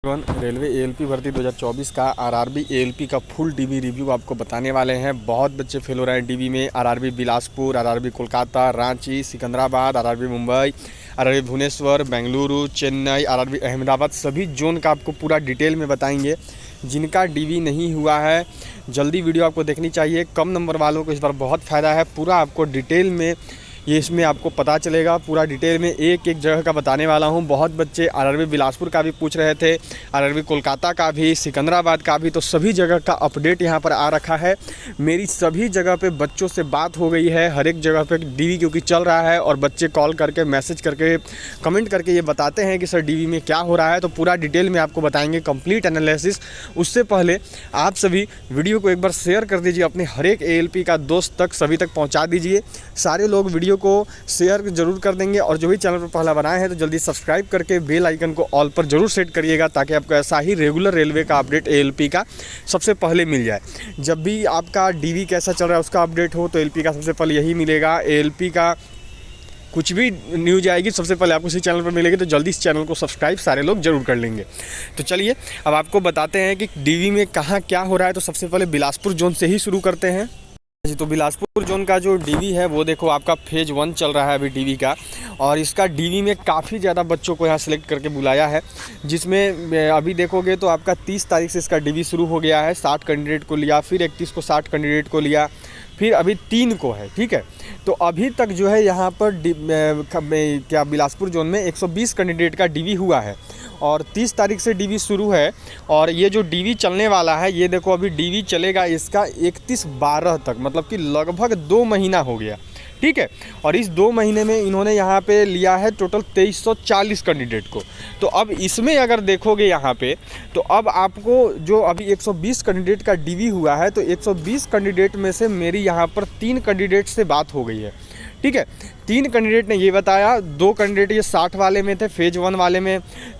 Railway ALP भर्ती 2024 का RRB ALP का फुल डीवी रिव्यू आपको बताने वाले हैं। बहुत बच्चे फेल हो रहे हैं डीवी में। RRB Bilaspur, RRB Kolkata, Ranchi, Secunderabad, RRB Mumbai, RRB Bhubaneswar, Bengaluru, Chennai, RRB Ahmedabad, सभी जोन का आपको पूरा डिटेल में बताएंगे। जिनका डीवी नहीं हुआ है जल्दी वीडियो आपको देखनी चाहिए। कम नंबर वालों को इस बार बहुत फ़ायदा है। पूरा आपको डिटेल में ये इसमें आपको पता चलेगा। पूरा डिटेल में एक एक जगह का बताने वाला हूँ। बहुत बच्चे आरआरबी बिलासपुर का भी पूछ रहे थे, आरआरबी कोलकाता का भी, सिकंदराबाद का भी, तो सभी जगह का अपडेट यहाँ पर आ रखा है। मेरी सभी जगह पे बच्चों से बात हो गई है। हर एक जगह पे डीवी क्योंकि चल रहा है और बच्चे कॉल करके, मैसेज करके, कमेंट करके ये बताते हैं कि सर डीवी में क्या हो रहा है। तो पूरा डिटेल में आपको बताएंगे, कंप्लीट एनालिसिस। उससे पहले आप सभी वीडियो को एक बार शेयर कर दीजिए अपने हर एक एएलपी का दोस्त तक, सभी तक पहुँचा दीजिए। सारे लोग वीडियो को शेयर जरूर कर देंगे और जो भी चैनल पर पहला बनाए हैं तो जल्दी सब्सक्राइब करके बेल आइकन को ऑल पर जरूर सेट करिएगा, ताकि आपको ऐसा ही रेगुलर रेलवे का अपडेट एएलपी का सबसे पहले मिल जाए। जब भी आपका डीवी कैसा चल रहा है उसका अपडेट हो तो एएलपी का सबसे पहले यही मिलेगा। एएलपी का कुछ भी न्यूज आएगी सबसे पहले आपको इसी चैनल पर मिलेगी, तो जल्दी इस चैनल को सब्सक्राइब सारे लोग जरूर कर लेंगे। तो चलिए अब आपको बताते हैं कि डीवी में कहाँ क्या हो रहा है। तो सबसे पहले बिलासपुर जोन से ही शुरू करते हैं जी। तो बिलासपुर जोन का जो डीवी है वो देखो, आपका फेज 1 चल रहा है अभी डीवी का, और इसका डीवी में काफ़ी ज़्यादा बच्चों को यहाँ सेलेक्ट करके बुलाया है। जिसमें अभी देखोगे तो आपका 30 तारीख से इसका डीवी शुरू हो गया है। 60 कैंडिडेट को लिया, फिर 31 को 60 कैंडिडेट को लिया, फिर अभी 3 को है। ठीक है, तो अभी तक जो है यहाँ पर क्या बिलासपुर जोन में 120 कैंडिडेट का डीवी हुआ है और 30 तारीख से डीवी शुरू है। और ये जो डीवी चलने वाला है, ये देखो अभी डीवी चलेगा इसका 31/12 तक, मतलब कि लगभग 2 महीना हो गया। ठीक है, और इस 2 महीने में इन्होंने यहाँ पे लिया है टोटल 2340 कैंडिडेट को। तो अब इसमें अगर देखोगे यहाँ पे, तो अब आपको जो अभी 120 कैंडिडेट का डीवी हुआ है, तो 120 कैंडिडेट में से मेरी यहाँ पर 3 कैंडिडेट से बात हो गई है। ठीक है, 3 कैंडिडेट ने ये बताया, 2 कैंडिडेट ये 60 वाले में थे, फेज 1 वाले में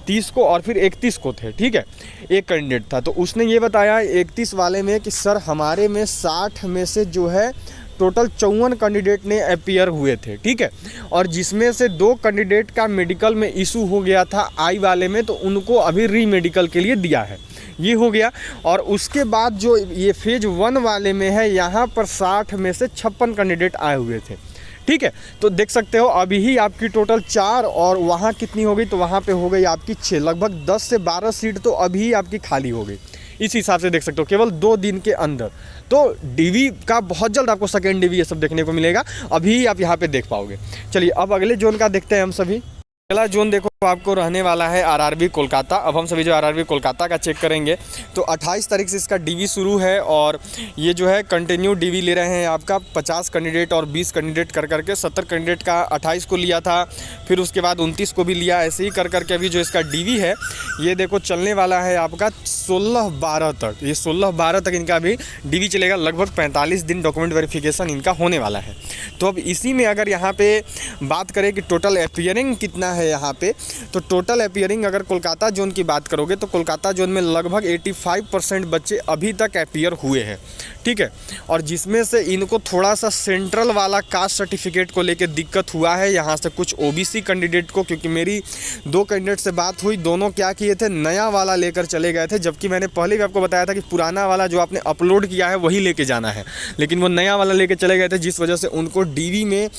30 को और फिर 31 को थे। ठीक है, एक कैंडिडेट था तो उसने ये बताया 31 वाले में कि सर हमारे में 60 में से जो है टोटल 54 कैंडिडेट ने अपीयर हुए थे। ठीक है, और जिसमें से 2 कैंडिडेट का मेडिकल में इशू हो गया था आई वाले में, तो उनको अभी री मेडिकल के लिए दिया है। ये हो गया। और उसके बाद जो ये फेज 1 वाले में है, यहाँ पर 60 में से 56 कैंडिडेट आए हुए थे। ठीक है, तो देख सकते हो अभी ही आपकी टोटल 4 और वहाँ कितनी हो गई, तो वहाँ पे हो गई आपकी 6, लगभग 10 से 12 सीट तो अभी ही आपकी खाली हो गई। इस हिसाब से देख सकते हो केवल 2 दिन के अंदर। तो डीवी का बहुत जल्द आपको सेकेंड डीवी ये सब देखने को मिलेगा, अभी आप यहाँ पे देख पाओगे। चलिए अब अगले जोन का देखते हैं हम सभी। अगला जोन देखो आपको रहने वाला है आरआरबी कोलकाता। अब हम सभी जो आरआरबी कोलकाता का चेक करेंगे तो 28 तारीख से इसका डीवी शुरू है और ये जो है कंटिन्यू डीवी ले रहे हैं आपका 50 कैंडिडेट और 20 कैंडिडेट कर करके। 70 कैंडिडेट का 28 को लिया था, फिर उसके बाद 29 को भी लिया, ऐसे ही कर करके अभी जो इसका डीवी है ये देखो चलने वाला है आपका 16/12 तक। ये 16/12 तक इनका अभी डीवी चलेगा, लगभग 45 दिन डॉक्यूमेंट वेरिफिकेशन इनका होने वाला है। तो अब इसी में अगर यहाँ पे बात करें कि टोटल अपीयरिंग कितना है यहाँ पे, तो टोटल अपीयरिंग अगर कोलकाता जोन की बात करोगे तो कोलकाता जोन में लगभग 85% बच्चे अभी तक अपीयर हुए हैं। ठीक है, और जिसमें से इनको थोड़ा सा सेंट्रल वाला कास्ट सर्टिफिकेट को लेके दिक्कत हुआ है यहाँ से कुछ ओबीसी कैंडिडेट को, क्योंकि मेरी 2 कैंडिडेट से बात हुई, दोनों क्या किए थे, नया वाला लेकर चले गए थे। जबकि मैंने पहले भी आपको बताया था कि पुराना वाला जो आपने अपलोड किया है वही लेके जाना है, लेकिन वो नया वाला लेके चले गए थे, जिस वजह से उनको डीवी में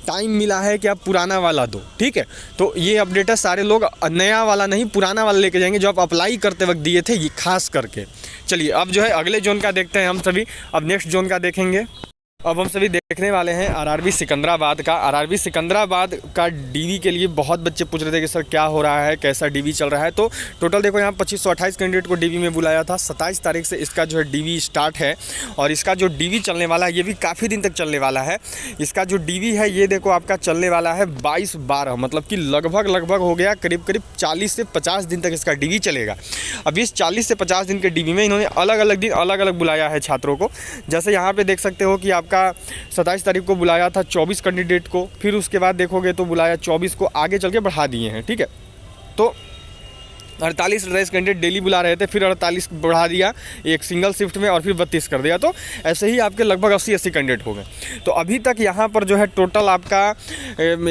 टाइम मिला है कि आप पुराना वाला दो। ठीक है, तो ये अपडेट है, सारे लोग नया वाला नहीं पुराना वाला लेके जाएंगे जो आप अप्लाई करते वक्त दिए थे, ये खास करके। चलिए अब जो है अगले जोन का देखते हैं हम सभी। अब नेक्स्ट जोन का देखेंगे। अब हम सभी देखने वाले हैं आरआरबी सिकंदराबाद का। आरआरबी सिकंदराबाद का डीवी के लिए बहुत बच्चे पूछ रहे थे कि सर क्या हो रहा है, कैसा डीवी चल रहा है। तो टोटल देखो यहाँ 2528 कैंडिडेट को डीवी में बुलाया था। 27 तारीख से इसका जो है डीवी स्टार्ट है और इसका जो डीवी चलने वाला है ये भी काफ़ी दिन तक चलने वाला है। इसका जो डीवी है ये देखो आपका चलने वाला है 22/12, मतलब कि लगभग हो गया करीब 40 से 50 दिन तक इसका डीवी चलेगा। अब इस 40 से 50 दिन के डीवी में इन्होंने अलग अलग दिन अलग अलग बुलाया है छात्रों को। जैसे यहाँ पे देख सकते हो कि आपका 27 तारीख को बुलाया था 24 कैंडिडेट को, फिर उसके बाद देखोगे तो बुलाया 24 को, आगे चल के बढ़ा दिए हैं। ठीक है, तो 48 कैंडिडेट डेली बुला रहे थे, फिर 48 बढ़ा दिया एक सिंगल शिफ्ट में और फिर 32 कर दिया, तो ऐसे ही आपके लगभग 80 कैंडिडेट हो गए। तो अभी तक यहाँ पर जो है टोटल आपका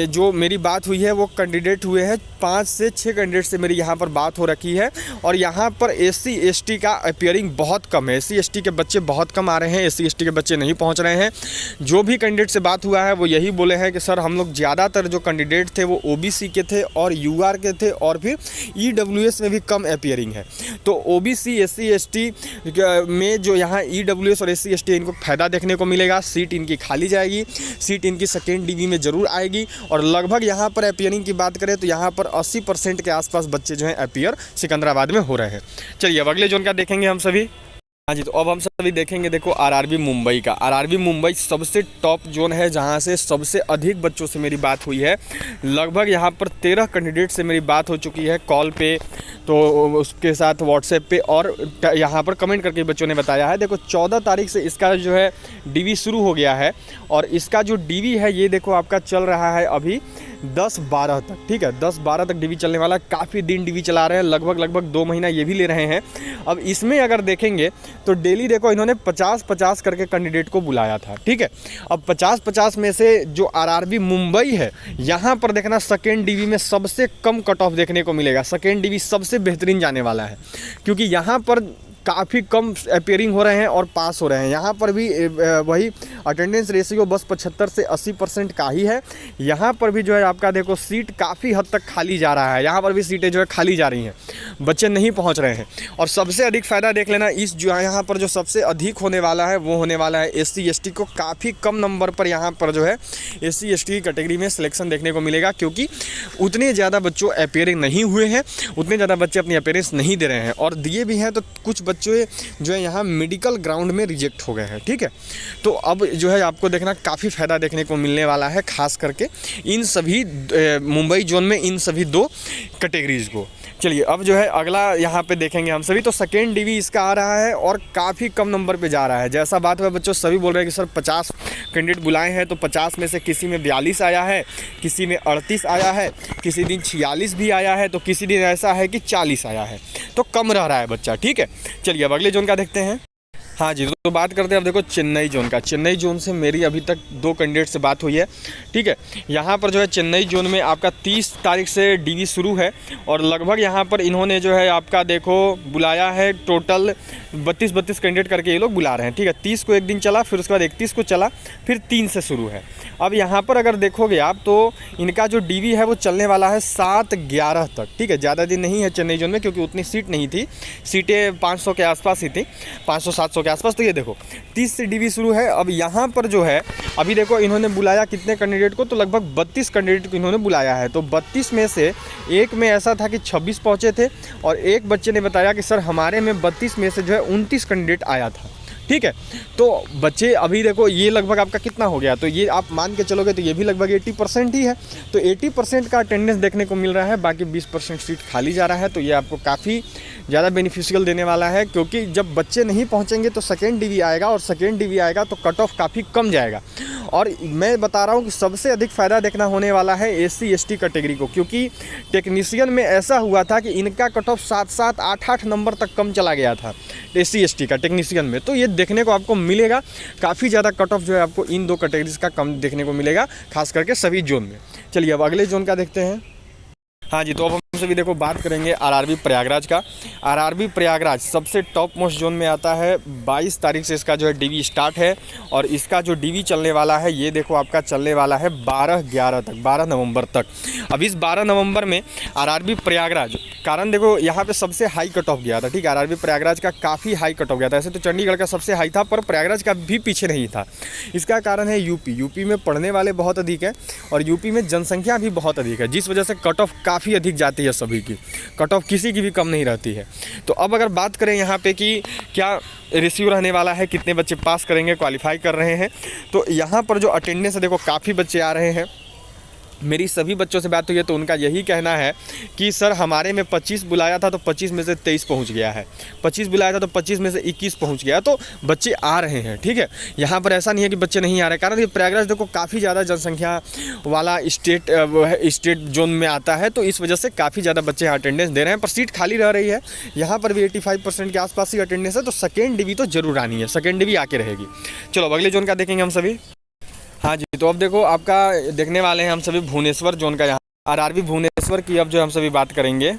जो मेरी बात हुई है वो कैंडिडेट हुए हैं 5 से 6 कैंडिडेट से मेरी यहाँ पर बात हो रखी है। और यहाँ पर SC ST का अपियरिंग बहुत कम है, SC ST के बच्चे बहुत कम आ रहे हैं, SC ST के बच्चे नहीं पहुँच रहे हैं। जो भी कैंडिडेट से बात हुआ है वो यही बोले हैं कि सर हम लोग ज़्यादातर जो कैंडिडेट थे वो OBC के थे और UR के थे और फिर EWS में भी कम अपियरिंग है। तो OBC SC ST में जो यहाँ EWS और SC ST इनको फ़ायदा देखने को मिलेगा, सीट इनकी खाली जाएगी, सीट इनकी सेकेंड DB में ज़रूर आएगी। और लगभग यहाँ पर अपियरिंग की बात करें तो यहाँ पर 80% के आसपास बच्चे जो हैं अपियर सिकंदराबाद में हो रहे हैं। चलिए अब अगले जोन का देखेंगे हम सभी। हाँ जी, तो अब हम सभी देखेंगे देखो RRB मुंबई का। RRB मुंबई सबसे टॉप जोन है जहाँ से सबसे अधिक बच्चों से मेरी बात हुई है। लगभग यहाँ पर 13 कैंडिडेट से मेरी बात हो चुकी है कॉल पे, तो उसके साथ व्हाट्सएप पे और यहाँ पर कमेंट करके बच्चों ने बताया है। देखो 14 तारीख से इसका जो है DB शुरू हो गया है और इसका जो DB है ये देखो आपका चल रहा है अभी 10-12 तक, ठीक है, 10-12 तक DB चलने वाला। काफ़ी दिन DB चला रहे हैं, लगभग 2 महीना ये भी ले रहे हैं। अब इसमें अगर देखेंगे तो डेली देखो इन्होंने 50-50 करके कैंडिडेट को बुलाया था, ठीक है। अब 50-50 में से जो RRB मुंबई है यहाँ पर देखना सेकेंड DB में सबसे कम कट ऑफ देखने को मिलेगा। सेकेंड DB सबसे बेहतरीन जाने वाला है क्योंकि यहाँ पर काफ़ी कम अपियरिंग हो रहे हैं और पास हो रहे हैं। यहाँ पर भी वही अटेंडेंस रेशियो बस 75 से 80% का ही है। यहाँ पर भी जो है आपका देखो सीट काफ़ी हद तक खाली जा रहा है, यहाँ पर भी सीटें जो है खाली जा रही हैं, बच्चे नहीं पहुँच रहे हैं। और सबसे अधिक फ़ायदा देख लेना इस जो यहाँ पर जो सबसे अधिक होने वाला है वो होने वाला है SC ST को। काफ़ी कम नंबर पर यहाँ पर जो है SC ST की कैटेगरी में सिलेक्शन देखने को मिलेगा क्योंकि उतने ज़्यादा बच्चों अपियरिंग नहीं हुए हैं, उतने ज़्यादा बच्चे अपनी अपियरेंस नहीं दे रहे हैं और दिए भी हैं तो कुछ बच्चे जो है यहाँ मेडिकल ग्राउंड में रिजेक्ट हो गए हैं, ठीक है। तो अब जो है आपको देखना काफ़ी फ़ायदा देखने को मिलने वाला है, खास करके इन सभी मुंबई जोन में इन सभी 2 कैटेगरीज़ को। चलिए अब जो है अगला यहाँ पे देखेंगे हम सभी। तो सेकेंड DB इसका आ रहा है और काफ़ी कम नंबर पे जा रहा है। जैसा बात हुआ बच्चों सभी बोल रहे हैं कि सर 50 कैंडिडेट बुलाए हैं तो 50 में से किसी में 42 आया है, किसी में 38 आया है, किसी दिन 46 भी आया है, तो किसी दिन ऐसा है कि 40 आया है, तो कम रह रहा है बच्चा, ठीक है। चलिए अब अगले जोन का देखते हैं। हाँ जी, तो बात करते हैं अब देखो चेन्नई जोन का। चेन्नई जोन से मेरी अभी तक 2 कैंडिडेट से बात हुई है, ठीक है। यहाँ पर जो है चेन्नई जोन में आपका 30 तारीख से DB शुरू है और लगभग यहाँ पर इन्होंने जो है आपका देखो बुलाया है टोटल 32 कैंडिडेट करके ये लोग बुला रहे हैं, ठीक है। 30 को एक दिन चला, फिर उसके बाद 31 को चला, फिर 3 से शुरू है। अब यहाँ पर अगर देखोगे आप तो इनका जो DB है वो चलने वाला है 7-11 तक, ठीक है। ज़्यादा दिन नहीं है चेन्नई जोन में क्योंकि उतनी सीट नहीं थी, सीटें 500 के आसपास ही थी, 500-700 के आसपास। तो ये देखो 30 से DB शुरू है। अब यहाँ पर जो है अभी देखो इन्होंने बुलाया कितने कैंडिडेट को, तो लगभग 32 कैंडिडेट को इन्होंने बुलाया है। तो 32 में से एक में ऐसा था कि 26 पहुँचे थे और एक बच्चे ने बताया कि सर हमारे में 32 में से जो है 29 कैंडिडेट आया था, ठीक है। तो बच्चे अभी देखो ये लगभग आपका कितना हो गया, तो ये आप मान के चलोगे तो ये भी लगभग 80% ही है। तो 80% का अटेंडेंस देखने को मिल रहा है, बाकी 20% सीट खाली जा रहा है। तो ये आपको काफ़ी ज़्यादा बेनिफिशियल देने वाला है क्योंकि जब बच्चे नहीं पहुंचेंगे तो सेकेंड DB आएगा और सेकेंड DB आएगा तो कट ऑफ काफ़ी कम जाएगा। और मैं बता रहा हूं कि सबसे अधिक फ़ायदा देखना होने वाला है SC ST कैटेगरी को क्योंकि टेक्नीशियन में ऐसा हुआ था कि इनका कट ऑफ 7-7, 8-8 नंबर तक कम चला गया था SC ST का टेक्नीशियन में। तो ये देखने को आपको मिलेगा, काफ़ी ज़्यादा कट ऑफ जो है आपको इन 2 कैटेगरीज का कम देखने को मिलेगा, खास करके सभी जोन में। चलिए अब अगले जोन का देखते हैं। हाँ जी, तो अब हम सभी देखो बात करेंगे RRB प्रयागराज का। RRB प्रयागराज सबसे टॉप मोस्ट जोन में आता है। 22 तारीख से इसका जो है DB स्टार्ट है और इसका जो DB चलने वाला है ये देखो आपका चलने वाला है 12-11 तक, 12 नवंबर तक। अब इस 12 नवंबर में RRB प्रयागराज, कारण देखो यहाँ पे सबसे हाई कट ऑफ गया था, ठीक है। RRB प्रयागराज का काफ़ी हाई कट ऑफ गया था। ऐसे तो चंडीगढ़ का सबसे हाई था पर प्रयागराज का भी पीछे नहीं था। इसका कारण है यूपी में पढ़ने वाले बहुत अधिक है और यूपी में जनसंख्या भी बहुत अधिक है, जिस वजह से कट ऑफ काफ़ी अधिक जाती है। सभी की कट ऑफ किसी की भी कम नहीं रहती है। तो अब अगर बात करें यहाँ पे कि क्या रेशियो रहने वाला है, कितने बच्चे पास करेंगे, क्वालिफाई कर रहे हैं, तो यहाँ पर जो अटेंडेंस है देखो काफ़ी बच्चे आ रहे हैं मेरी सभी बच्चों से बात हुई है तो उनका यही कहना है कि सर हमारे में 25 बुलाया था तो 25 में से 23 पहुंच गया है, 25 बुलाया था तो 25 में से 21 पहुंच गया। तो बच्चे आ रहे हैं, ठीक है। यहाँ पर ऐसा नहीं है कि बच्चे नहीं आ रहे, कारण ये प्रयागराज देखो काफ़ी ज़्यादा जनसंख्या वाला स्टेट जोन में आता है, तो इस वजह से काफ़ी ज़्यादा बच्चे यहाँ अटेंडेंस दे रहे हैं। पर सीट खाली रह रही है, यहाँ पर भी 85% के आसपास ही अटेंडेंस है, तो सेकेंड डिवी तो जरूर आनी है, सेकेंड डिवी आके रहेगी। चलो अगले जोन का देखेंगे हम सभी। हाँ जी, तो अब देखो आपका देखने वाले हैं हम सभी भुवनेश्वर जोन का। यहाँ आरआरबी भुवनेश्वर की अब जो हम सभी बात करेंगे।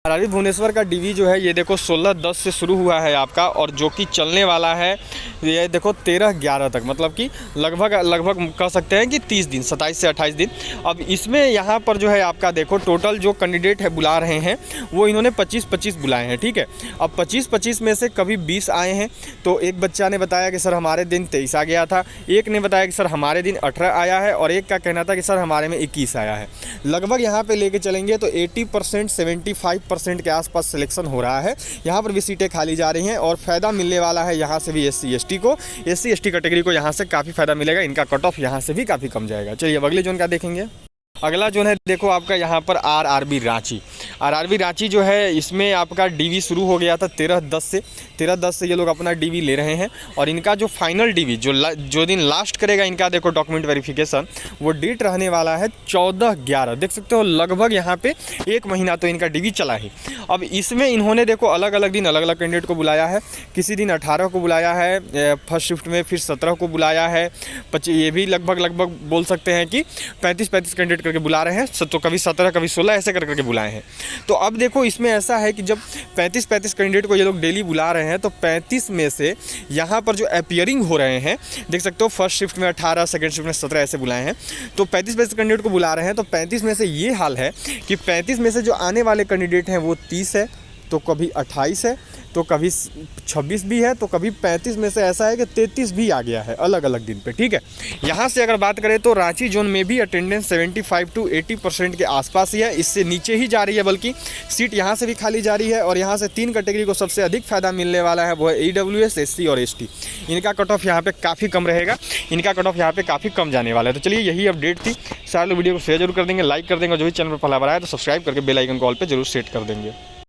आरआरबी भुवनेश्वर का डीवी जो है ये देखो 16/10 से शुरू हुआ है आपका, और जो कि चलने वाला है ये देखो 13/11 तक, मतलब कि लगभग कह सकते हैं कि 30 दिन, 27 से 28 दिन। अब इसमें यहाँ पर जो है आपका देखो टोटल जो कैंडिडेट है बुला रहे हैं वो इन्होंने 25-25 बुलाए हैं, ठीक है। अब 25-25 में से कभी 20 आए हैं, तो एक बच्चा ने बताया कि सर हमारे दिन 23 आ गया था, एक ने बताया कि सर हमारे दिन 18 आया है, और एक का कहना था कि सर हमारे में 21 आया है। लगभग यहाँ पर लेके चलेंगे तो 80% 75% के आसपास सिलेक्शन हो रहा है। यहाँ पर भी सीटें खाली जा रही हैं, और फ़ायदा मिलने वाला है यहाँ से भी SC ST कैटेगरी को यहाँ से काफ़ी फ़ायदा मिलेगा। इनका कट ऑफ यहाँ से भी काफ़ी कम जाएगा। चलिए अब अगले जोन का देखेंगे। अगला जोन है देखो आपका यहाँ पर आरआरबी रांची। आरआरबी रांची जो है इसमें आपका डीवी शुरू हो गया था 13/10 से ये लोग अपना डीवी ले रहे हैं, और इनका जो फाइनल डीवी जो दिन लास्ट करेगा इनका देखो डॉक्यूमेंट वेरिफिकेशन, वो डेट रहने वाला है 14/11। देख सकते हो लगभग यहाँ पे 1 महीना तो इनका डीवी चला ही। अब इसमें इन्होंने देखो अलग अलग दिन अलग अलग कैंडिडेट को बुलाया है। किसी दिन 18 को बुलाया है फर्स्ट शिफ्ट में, फिर 17 को बुलाया है, ये भी लगभग बोल सकते हैं कि 35 कैंडिडेट करके बुला रहे हैं, तो कभी 17 कभी 16 ऐसे करके बुलाए हैं। तो अब देखो इसमें ऐसा है कि जब 35 कैंडिडेट को ये लोग डेली बुला रहे हैं, तो 35 में से यहाँ पर जो अपीयरिंग हो रहे हैं देख सकते हो, फर्स्ट शिफ्ट में 18, सेकंड शिफ्ट में 17 ऐसे बुलाए हैं, तो 35 कैंडिडेट को बुला रहे हैं। तो 35 में से ये हाल है कि 35 में से जो आने वाले कैंडिडेट हैं वो 30 है, तो कभी 28 है, तो कभी 26 भी है, तो कभी 35 में से ऐसा है कि 33 भी आ गया है अलग अलग दिन पे, ठीक है। यहाँ से अगर बात करें तो रांची जोन में भी अटेंडेंस 75 to 80% के आसपास ही है, इससे नीचे ही जा रही है, बल्कि सीट यहाँ से भी खाली जा रही है। और यहाँ से 3 कैटेगरी को सबसे अधिक फ़ायदा मिलने वाला है, वो है EWS, SC और ST। इनका कट ऑफ यहाँ पर काफ़ी कम रहेगा, इनका कट ऑफ यहाँ पर काफ़ी कम जाने वाला है। तो चलिए यही अपडेट थी। सारे लोग वीडियो को शेयर जरूर कर देंगे, लाइक कर देंगे, और जो भी चैनल पर पहला बार आया तो सब्सक्राइब करके बेल आइकन कॉल पर जरूर सेट कर देंगे।